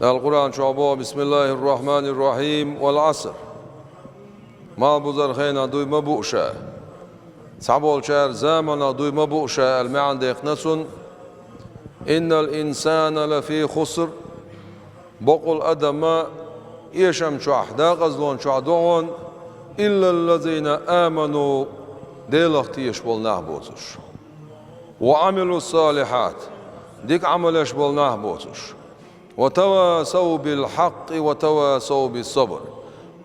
القرآن شعبه بسم الله الرحمن الرحيم والعصر ما بزر خينا دوي مبوشة صعبول شعر زامنا دوي مبوشة المعن ديق نسن إن الإنسان لفي خسر بقول أدم يشم شح دا غزلون شعدون إلا الذين آمنوا ديلختيش بولناه بوزش وعملوا الصالحات ديك عملش بولناه بوزش وتواصوا بالحق وتواصوا بالصبر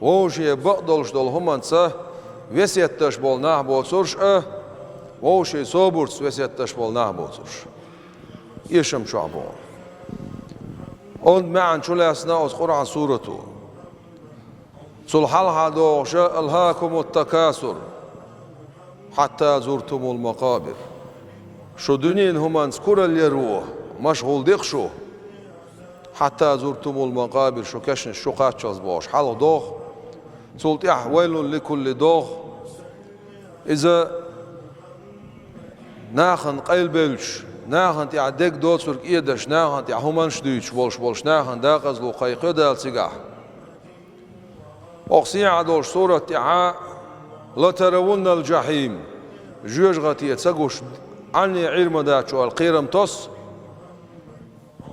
ووشي بقدلش دول همانسا وسيتش بولناه بوزش ووشي صبرس وسيتش بولناه بوزش يشم شعبون und معن شو لاسنا قرآن سورته صلحالها دوش ألهاكم التكاثر حتى زرتم المقابر شو دنين همان سكور اليروه مشغول ديخشو حتى زرتم المقابر شو كشن شو قاتشاز باش حال دوخ صلت ويل لكل دوخ إذا ناخن قيل بلش ناخن تاع ديك دوتسورك إيدش ناخن تاع همان شديش بولش ناخن داقز لو قيقه دال سيقاح أقصي عدوش سورة تاع لترون الجحيم جوج غتي تسقوش عني علم داتشو القيرم توس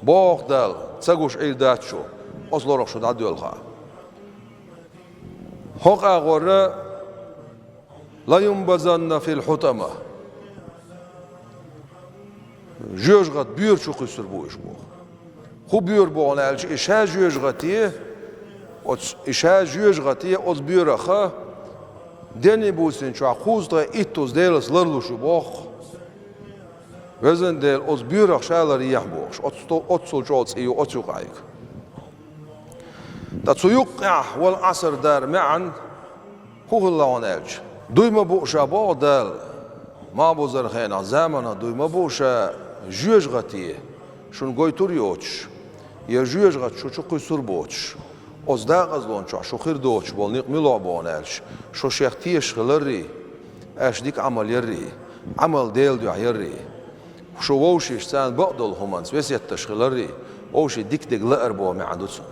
بوق دال تسقوش عيل داتشو أصلو رخشو دعدو الخا حق أغورة لا ينبذن في الحطمة جوج غت بيور شو قصر بوش بو خو بيور بو أنا ألش إشها جوج غتيه إشها جوج غتيه أز بيور خا دني بوسين شو عقوز ده إتوز ديلس لرلو شو بوخ وزن ديل أز بيور خشالر يحبوش أتصل جوز إيو أتصل قايك تسيقع والعصر دار معا هو الله ونالج دوي ما بوشا بو دال ما بوزر خينا زمانا دوي ما بوشا جوج غتيه شون قوي توريوش يا جوج غت شو قيسور بوش از دا غزلون شو خير دوش بول نيق ملو بونالش شو شيختيش غلري اش ديك عمل يري عمل ديل دو يري شو ووشيش سان بقدل همانس وسيت تشغلري ووشي ديك ديك لقر بو معدوسون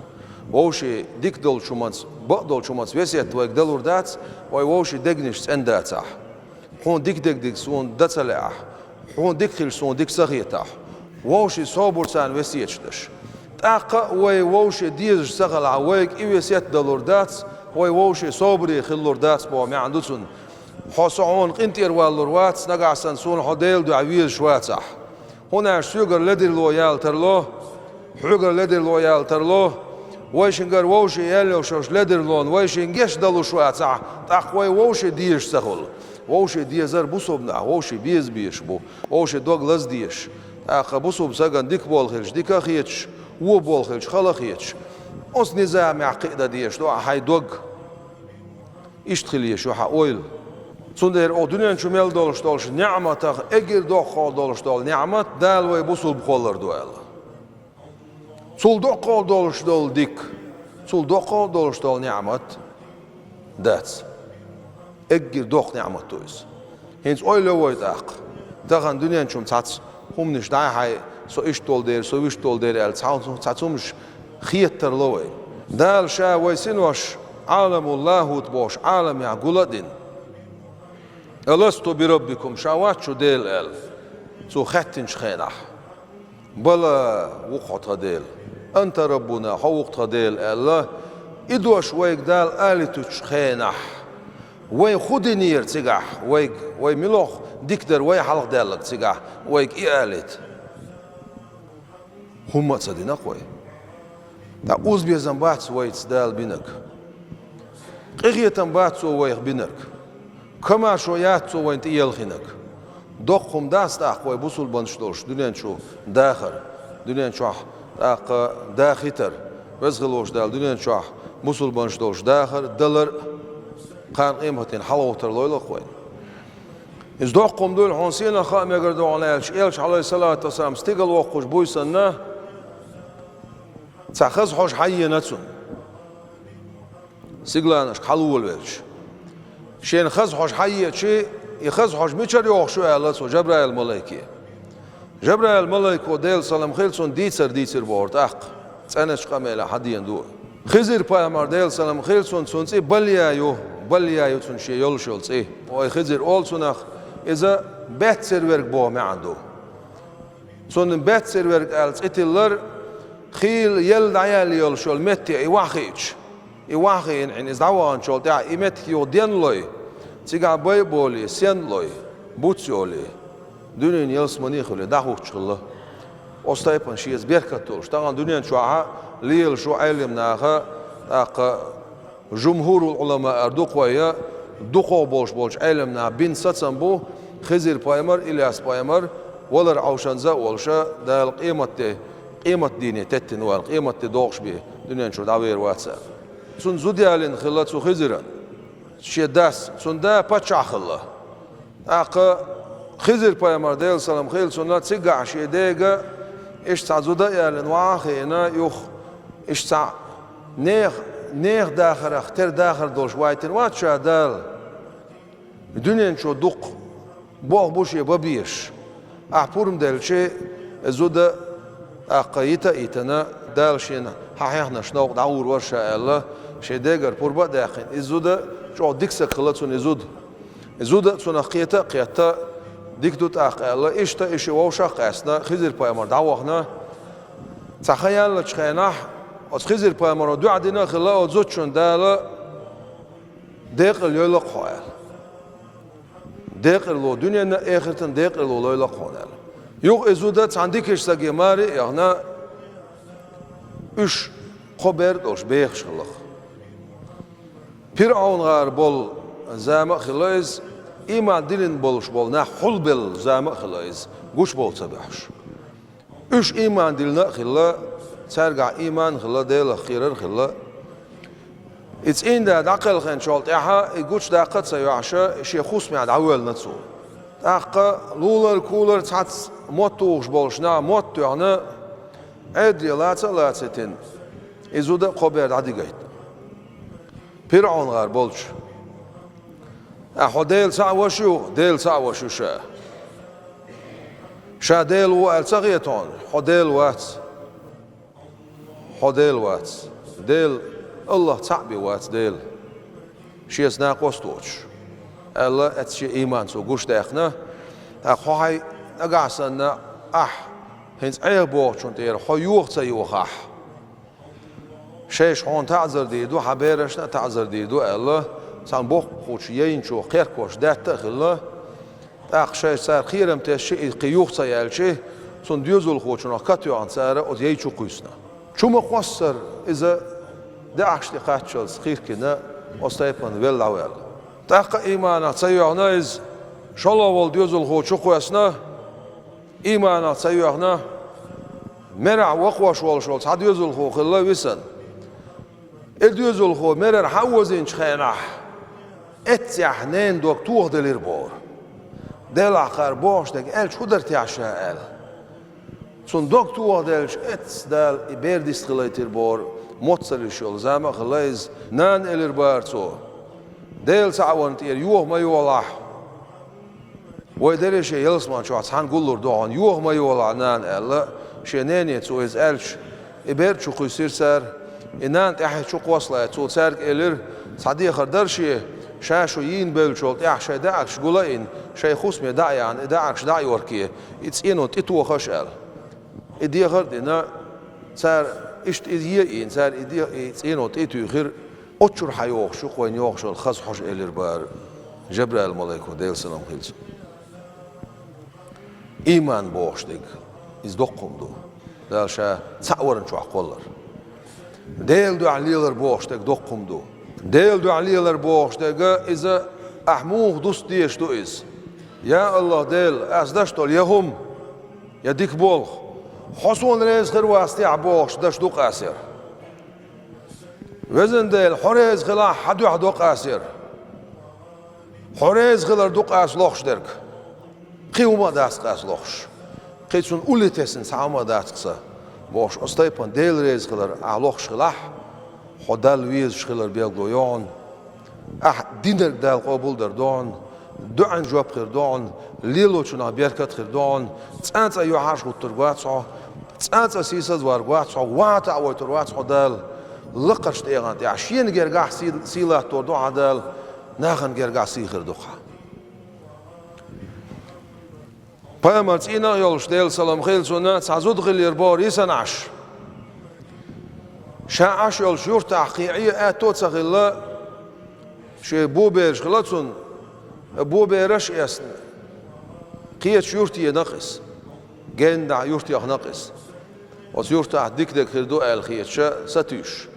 ووشي ديك دول شو مانس بقدل شو مانس وسيت ويك دلور داتس ووشي دقنش سنداتح هون ديك ديك ديك سون داتسلع هون ديك خيل سون ديك سغيتح ووشي صابر سان وسيتش تاقا ووشي ديز سغل عويك إيوسيت دلور داتس ووشي صابري خلور داتس بو معدوسون حصون قنتير والرواتس نقع سنسون حديل دو عويل شواتح هنا شوغر لدر لويال ترلو حوغر لدر لويال ترلو ويشنجر ووشي يالو شوش لدر لون ويشنجش دلو شواتح تاقوي ووشي ديش سغل ووشي ديزر بوصوبنا ووشي بيز بيش بو ووشي دوغ لز ديش تاقا بوصوب ساقن ديك بولخيش ديك اخيتش و بولخيش خلاخيتش أص نزام عقيدة ديش دو هاي دوغ اشتخليش وحا اويل سندر او دنيا شمال دولش نعمة اجر دوخ دولش دول نعمة دال وي بوصل بخولر دوال سول دوخ دولش دول ديك سول دوخ دولش دول نعمة داتس اجر دوخ نعمة تويس هنس اويل ويت اق دغن دنيا شم تاتس هم نش داي هاي سو اشتول دير سو اشتول دير ال تاتسومش خيتر لوي دال شا ويسنوش عالم الله تبوش عالم يعقولدين ألست بربكم شاوات شو ديل ال سو ختنش خينح بلا وقت ديل أنت ربنا حوقت ديل الله إدوش ويك دال آلتش خينح وي خدنير تسقح وي ملوخ ديكدر وي حلق دالك تسقح ويك إيالت هم تصدينا قوي دا أوز بيزن بات وي تسدال بينك قيغيتن بات سو ويخ بينك كما شويات سو وين تيلخينك دوقهم داس اخوي بوصل بنشدوش دنيا شو داخل دنيا شو اق داختر وزغلوش دال دنيا شو بوصل بنشدوش داخل دلر قان قيمتين حلوتر لويل اخوي از دوقهم دول حسين خام يقردو على الش عليه الصلاه والسلام استقل وقش بويسنا تاخذ حوش حينتون سيغلانش حلول ويلش شين خز حوش حية شيء يخز حوش ميشر يوخ شو الله سو جبرائيل ملايكي جبرائيل ملايكو ديل سلام خيلسون ديتر بورد أق تأنش قميلة حدين دو خزر پیامبر دیل سلام خیل سون سی بالیایو سون شیول شول سی و خزر اول سونخ إذا بيت سيرورك بو ما عنده سون بيت سيرورك ألس إتلر خيل يل عيال يل شول متي يواخي يعني إزدوان شول تاع إمت يودين لوي تيجا باي بولي سين لوي بوتسيولي دنيا يلس منيخولي داخوك شغله أستايبن شيء بيركتولش طبعا دنيا شوعة ليل شو علم ناخا جمهور العلماء دوقويا دوقو بولش علمنا بين ستسنبو خزير بايمر إلياس بايمر ولر عوشنزا ولشا دال قيمة ديني تتن وال قيمة دوقش بيه دنيا شو داوير واتسا سون زوديالين خلات سو خزيرا شي داس سون دا باتشا خلا خزير بايمر ديل سلام خيل سون لا تسقع شي ديغا إيش تعزودا يالين واخينا يوخ إيش تع نيخ داخل اختر داخل دولش وايتن واتشا دال الدنيا شو دق بوشي ببيش أحبورم دال شيء زودا أقايتا إيتنا دال شينا حيحنا شنوق دعور ورشا الله شيء داجر بوربا داخل زودا شو ديكسا خلاتون زودا سون قيتا ديك دوت الله إيش ووشا قاسنا خزير بايمر دعوهنا تخيل تشخينا از خزير بايمر دو عدنا خلا زود شون دال داخل يلق خوال داخل لو دنيا آخرتن داخل لو يلق خوال يوق إزودة عندك إيش سجى ماري يعني إيش خبر دوش بيخش خلاص فرعون غار بول زام خلاص إيمان دلين بولش بول نه حل بال زام خلاص قوش بول سبحش إيش إيمان دلنا خلا ترجع إيمان خلا دل خير خلا إتس إن ده دقل خن شالت إحا يقولش دقت سيعشى شيء خص مع الأول نتصو دقة لولر كولر تحت موتوش بولشنا موت يعني عدل لا تين إزودا قبر عادي جيد فرعون غار بولش أحد ديل ساعة وشو شا ديل وقال صغيرتون حديل وات ديل الله تعبي وات ديل شيء سنا قصتوش الله أتشي إيمان سو قوش داخنا أخوي أقعسنا هنس عيبوه شون تير خيوخ تيوخ شيش هون تعذر ديدو حبيرشنا تعذر ديدو الله سان بوخ خوش ينشو خير كوش دات الله شيش صار خيرم تشي قيوخ تيالشي سون ديوزل خوشنا كاتيو عن سارة أز ييشو قيسنا شو مقصر إذا دعش لقاتشلز خير كنا أستيبن ويل عوال تاق إيمانا تسيوعنا إز شالله والديوزل خوشو قيسنا إيمانا تسيوعنا مرع وقوش والشولز حديوزل خو خلا ويسن الديوزل خو مرر حوزين شخينح اتسحنين دكتور دليربور دل آخر باش دك الش خدر تعشى سون دكتور دلش اتس دل إبرديست خلايتير بور موتسل شول زما خلايز نان إليربار تو دل ساعون تير يوه ما يولح ويدري شيء يلسمان شو عشان قولور دعان يوه ما يولع نان إلا شنيني تو إز الش إبرد شو قيصير سر إنان تحت شو قوصلة تو سرق إلير صديق خردر شيء شاشو ين بيلشولت شيء داعش قولين شيء خصمي داعيان داعش داعي وركيه إتسينو تتو خشال إدي خردنا سر إشت إدي إن سر إدي إتسينو تتو خير أتشر حيوخ شو قوين يوخشل خص حش إلير بار جبرائيل ملايكو ديل سلام خيلس إيمان بوشتك إزدقهم دو دال شا تصورن شو عقولر ديل دو عليلر بوشتك دقهم دو ديل دو عليلر بوشتك إذا أحموه دوست ديش دو إز يا الله ديل أزدشتول يهم يديك بولخ حصون ريز خير واستيع بوش دش دو قاسر وزن ديل حريز خلا حدو دو قاسر حريز خلر دو قاس لوخش درك قيوما داس قاس لوخش قيتسون أوليتسن سعما داس قصة باش أستيبان ديل ريز خلر أعلوخش خلاح خدال ويز شخلر بيغلو يون دينر دال قبول در دون دعن جواب خير دون ليلو چنا بيركت خير دون تسانت أيو عاش غطر قواتسو تسأت سيسز وارقوات وات عويتر وات حدال لقرش تيغانت عشين جرقع سيلا توردو عدال ناخن جرقع سيخر دوخا Peygamber ina yolş değil salam khil sona tazud غير بور يسنعش شاعش يولش يورت حقيقية اتو تغلا شي بوبيرش غلطون بوبيرش اسن قيت يورتي ناقص جندا يورتي ناقص وس يورت ديك ديك خردو الخيت شا ستوش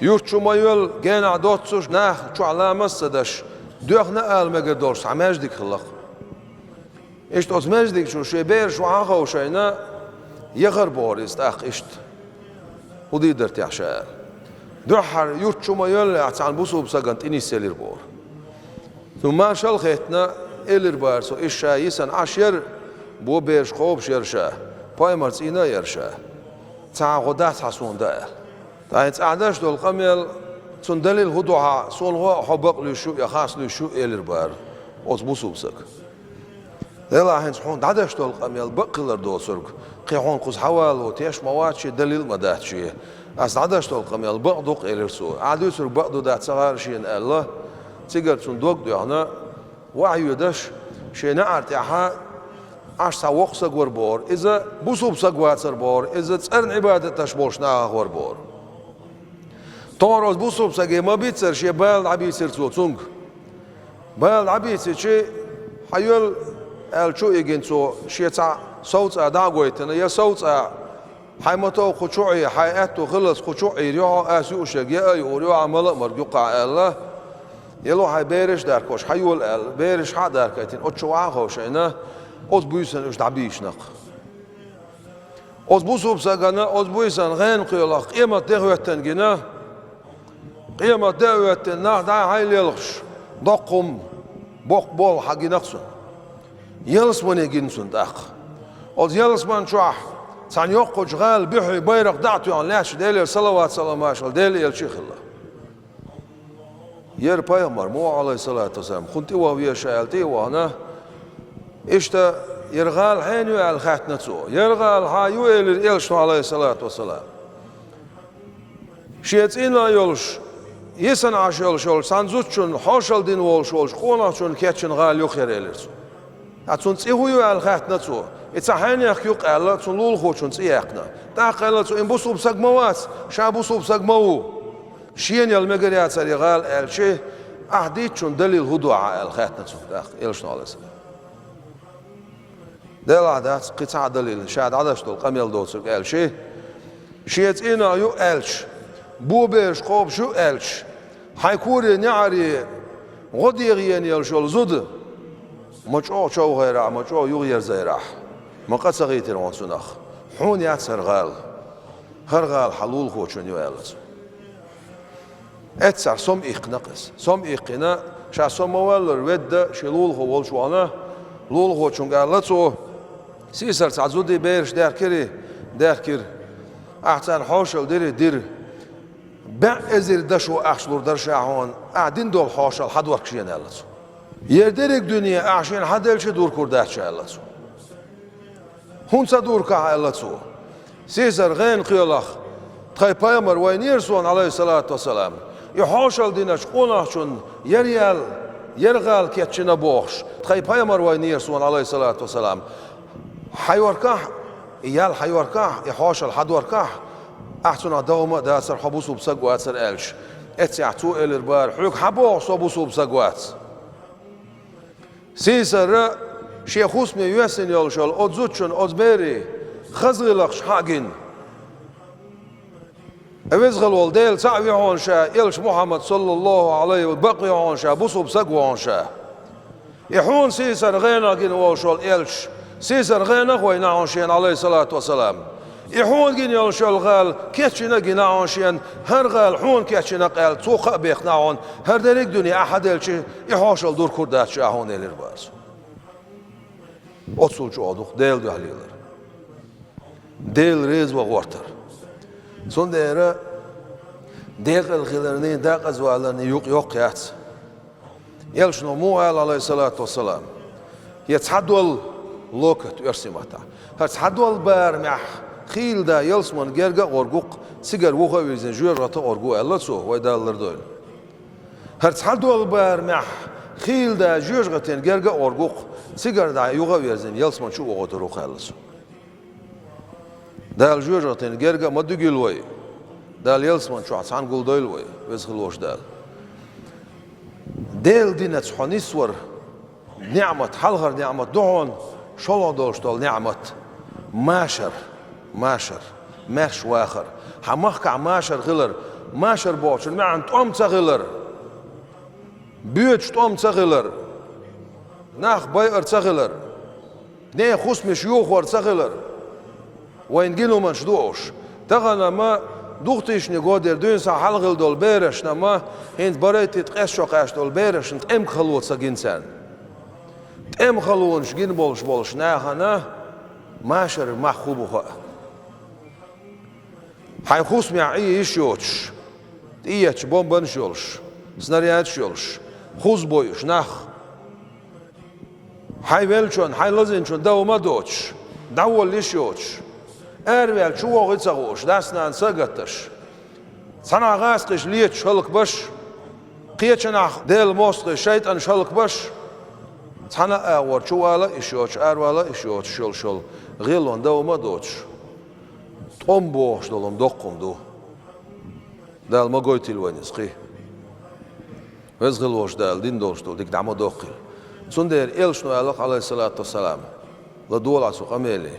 يورت شو مايول جنا دوتسوش ناخ شو علامه سدش دوغنا المقدورش عماج ديك خلق إشت أزمجدك شو شبير شو عاقة وشينا يغربور يستاق إشت ودي درت عشاء دحر يورت شو ما يلا عن بوسو بسجنت إني سيلر بور ثم شال خيتنا إلر بار سو إيش يسن عشر بو بيرش خوب شرشة باي مرتينا يرشة تعقدات حسون ده تعيت أعداش دول قميل تندلل هدوها صنغا حبق لشو يخاص لشو إلر بار أزبوسو بسك لا هنس حون عدش دول قميل بقلر دول سرق قيحون قص حوال وتيش مواتش دليل مداتشي أس عدش دول قميل بقدق إلرسو عدو سرق بقدو دات صغار شين الله تيجر صندوق دهنا وعي دش شين أرتاحا عش سوق سجور بور إذا بوسوب سجوات سر بور إذا تسرن عبادة تشبوشنا غور بور تورز بوسوب سجى ما بيتصير شيء بال عبي سير صوتونج بال عبي سير حيول الشو يجنسو شيء صوت دعوتنا يا صوت حيمتو خشوعي حياتو خلص خشوعي ريو اسيو شجيا يوريو عمل مرجوقع الله يلو هاي بيرش داركوش حيول ال بيرش حد داركتين اتشو عاخوش انا اوز بويسن اش دعبيش نق اوز بوسوب ساغنا اوز بويسن غين قيلا قيمه دغوتن جنا قيمه دغوتن نا دا هاي ليلخش دقم بوق بول حقي نقصن يلس من يجنسون داق اوز يلس من شوح سان يوقو جغال بيحي بيرق دعتو عن لاش ديلي صلوات سلام عشر ديلي الشيخ الله ير بايمر مو عليه الصلاة والسلام كنت وهي شايلتي وانا اشتا يرغال حين يعل خاتنتو يرغال هايو يلش عليه الصلاة والسلام شيتين لا يلش يسن عش يلش سانزوتشون حوشل دين والش والش قوناشون كيتشن غال يخير يلرسو أتون تيهوي على خاتنتو إتحاني يخيق على تنلول خوشون تيهقنا تاقل تو إن بوسو بسق مواس شابوسو بسق مو شين يلمجريات سريغال الشيء أحديتشون دليل هدوء على الخاتنتو إلشنا على السلام دل عادات قطع دليل شاد عدش دول قميل دوسر الشيء شيت إنا يو إلش بوبيش خوب شو إلش حيكوري نعري غديغيان يلشول زود مجوع شو غيره مجوع يغير زيره ما قد سغيتر عن سنخ حون يعتسر غال هرغال حلول خوشون يوالس اتسر سم نقص سم إقنا شا سم موالر ود شلول خوال شوانا لول خوشون قالتو سيسر تعزودي بيرش داركر احسن حوشل دير بعزر دشو احشلور درشاهون قاعدين دول حوشل حد وركشين قالتو يردرك دنيا عشان حدا يلش دور كرداتش الله سو هون صدور كه الله سو سيزر غين قيلخ تخي بايمر وينيرسون عليه الصلاة والسلام يحوشل دينش قوناشون يرغال كيتشنا بوخش تخي بايمر وينيرسون عليه الصلاة والسلام حيوركه يال حيوركه يحوشل حدوركه احسن دوما داسر حبوسو بسقوات سر الش اتسعتو الربار حوك حبوس صبوسو بسقوات سيسر شيخ حسمي يوسن يلشل أدزوتشن أدبيري خزغلخش حاجين أوزغل والديل تعوي عونشا يلش محمد صلى الله عليه وبقي عونشا بصوب سقو عونشا يحون سيسر غينا جين والشل يلش سيسر غينا خوينا عونشين عليه الصلاة والسلام يحون جين يلشل غال كيتشنا جينا عونشين هر غال حون كيتشنا قال توقع بيقنا عون هر دليك دنيا أحد يلشي يحوشل دور كرداتش أهون إلير باس أتصلش عدوك ديل دهليلر ديل ريز وغورتر سون ديرا ديق الخيلرني داق أزوالرني يوق يات يلش نمو عليه الصلاة والسلام يتحدول لوكت يرسمتا هتحدول بار مع خيل دا يلسمن جرجا أرجوك سيجر وخا ويزن جوار رتا أرجو الله سو ويدا الله دول هرت حال دول بار مع خيل دا جوار رتين جرجا أرجوك سيجر دا يوغا ويزن يلسمن شو وقت روخا الله سو دا الجوار رتين جرجا ما دقيل وي دا يلسمن شو عسان قول دول وي ويزخلوش دال ديل دينة حنيسور نعمة حلغر نعمة دعون شلون دولشتول نعمة ماشر ماش واخر حمخك ماشر غلر ماشر بوشن ما عند أم تغلر بيوت أم تغلر ناخ باير تغلر نه خوس مش يوخور تغلر وين جينو منش دوش تغنا ما دوختيش نقدر دونسا حلغل دول بيرش نما هند بريت تقش شقاش دول بيرش انت ام خلوت سجنسان ام خلونش جين بولش ناخنا ماشر محخوبه هاي خوس مع ايش يوتش ايش بومبن شولش سناريات شولش خوز بويش ناخ هاي ويلشون هاي لازنشون داو ما دوتش داول ليش يوتش ارول شو وقت سغوش داسنا سقطش صنع غاسقش ليت شلك بش قيتشنا ديل موسق شيطان شلك بش صنع اور شو والا اشوش والا اشوش شل غيلون داو ما دوتش تقوم بوش دولم دقم دو دال ما قويت الوينس قي وزغلوش دال دين دوش دول ديك دعما دوقل سندير إلشنو عليه الصلاة والسلام لدول عسوق أميلي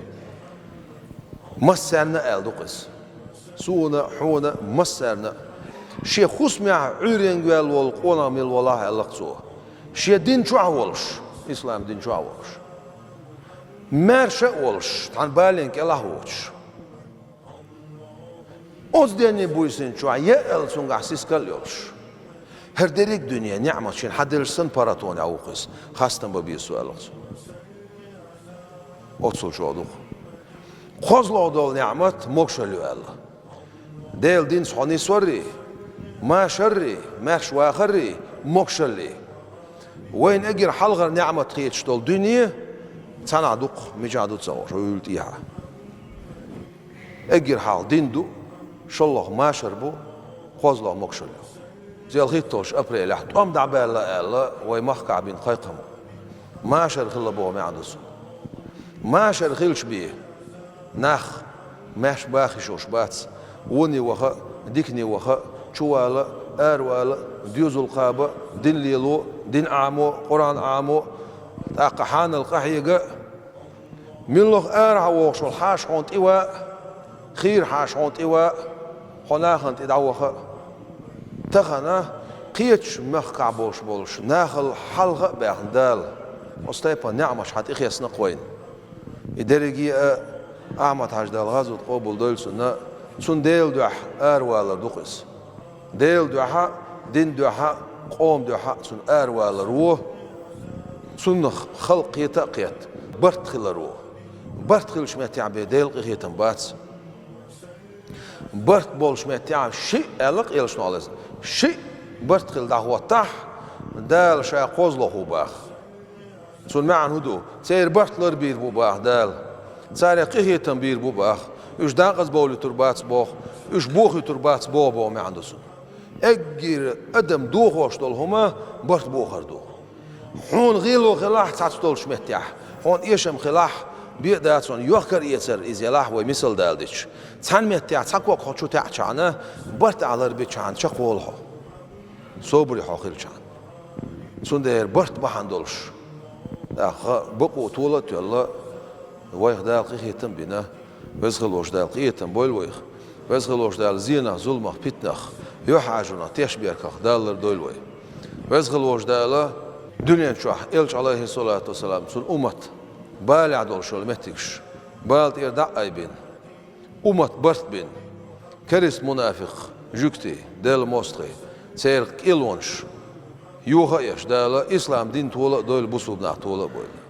مسرنا دوقس سونا حونا مسرنا شي خصمي عورين قال والقونا من والله اللقصوه شي دين شو عولش إسلام دين شو عولش مرشة ولش عن بالينك الله وش أوز ديني بويسين شو يأل سونغ عسيس كاليوش هر دريك دنيا نعمة شين حدرسن باراتون عوقس خاصة ببيسو ألقص أتصل شو أدوخ خزلو دول نعمة مكشلو الله ديل دين صحوني سوري ما شري ماش واخري مكشلي وين أجر حلغر نعمة خيتش دول دنيا تانا دوق مجادو تصور ويقول إياها أجر حال دين دو شالله ما شربو خزلو مكشلو زي الخيطوش أبريل لحد أم دعبال الله ويمخ عبين قيقم ما شر خلا بو ما عندسو ما شر خيلش بيه ناخ ماش باخي شوش باتس وني وخا ديكني وخا شوالا أروالا ديوز القابة دين ليلو دين عامو قرآن عامو تاقحان القحيقة من لغ أرع وغشو الحاش حونت إيواء خير حاش حونت إيواء خناخنت إدعوخا تخنا قيتش مخ عبوش بولش ناخل حلقة بأخندال وستيبا نعمش حتى إخيس نقوين إدريجي أعمت هجدال غازو تقوبل دولسنا سن ديل دوح أروالا دوقس ديل دوحا دين دوحا قوم دوحا سن أروالا روح سنخ خلق يتقيت برتخل روح برتخل شميت يعبي ديل قيتن باتس برت بول شميت يعب شيء ألق إلش نالز شيء برتخل ده هو تح دال شاي قوزله هو باخ سن معن هدو سير برتلر بير بو باخ دال ساري قيتن بير بو باخ إيش داقز بولي تربات بوخ إيش بوخي تربات بو ما عنده سن أجر أدم دوخ واشتول هما برت بوخر دوخ حون غيلو خلاح تعطول شمتيح حون إيشم خلاح بيداتون يوخر يتر إزيلاح ومثل دالدش تان متيح تقوى خشو تعشانه برت على ربيتشان شقولها صبري حاخيل شان سندير برت بحندولش بقو طولة يلا ويخ دال قيتن بنا وزغلوش دال قيتن بولويخ وزغلوش دال زينة ظلمة بيتنخ يحاجنا تيشبيركخ دالر دولوي وزغلوش دال دنيا شوح إلش عليه الصلاة والسلام سن أمت بالي عدول شو المتكش بالت إرداء أي بين أمت برت بين كريس منافق جوكتي دال موستري سير إلونش يوخا يش دال إسلام دين طولة دول بصوب ناح طولة بول